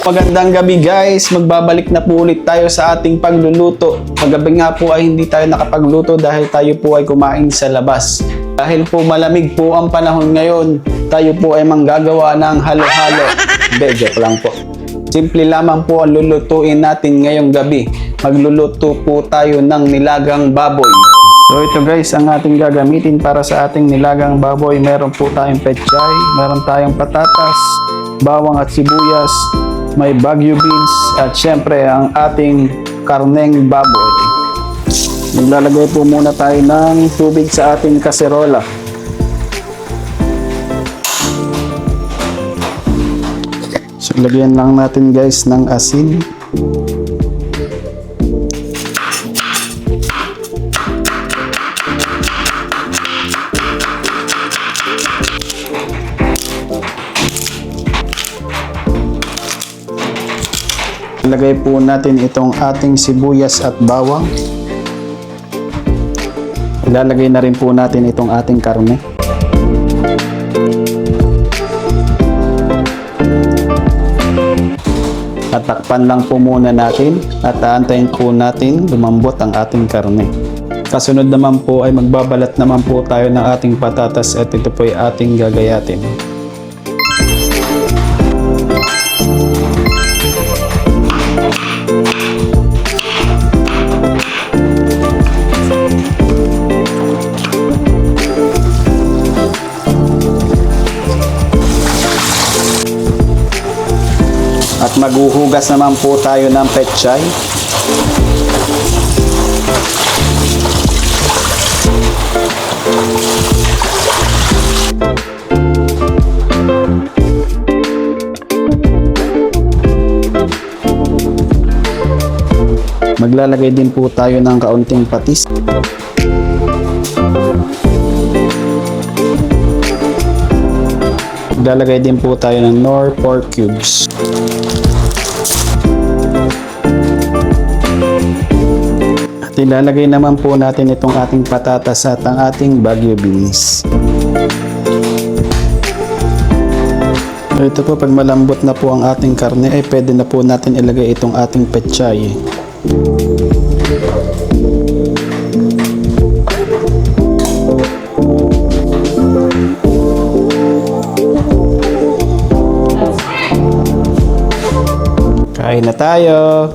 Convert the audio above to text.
Magandang gabi guys, magbabalik na po ulit tayo sa ating pagluluto. Kagabi nga po ay hindi tayo nakapagluto dahil tayo po ay kumain sa labas. Dahil po malamig po ang panahon ngayon, tayo po ay manggagawa ng halo-halo. Hindi, joke lang po. Simple lamang po ang lulutuin natin ngayong gabi. Magluluto po tayo ng nilagang baboy. So ito guys, ang ating gagamitin para sa ating nilagang baboy. Meron po tayong pechay, meron tayong patatas, bawang at sibuyas, may Baguio beans, at syempre ang ating karneng baboy. Maglalagay po muna tayo ng tubig sa ating kaserola. So lagyan lang natin guys ng asin. Ilagay po natin itong ating sibuyas at bawang. Ilalagay na rin po natin itong ating karne. At takpan lang po muna natin at aantayin po natin lumambot ang ating karne. Kasunod naman po ay magbabalat naman po tayo ng ating patatas at ito po ay ating gagayatin. At maghuhugas naman po tayo ng pechay. Maglalagay din po tayo ng kaunting patis. Maglalagay din po tayo ng Knorr pork cubes. At ilalagay naman po natin itong ating patatas at ang ating Baguio beans. Ito po, pag malambot na po ang ating karne ay pwede na po natin ilagay itong ating pechay. Kain na tayo!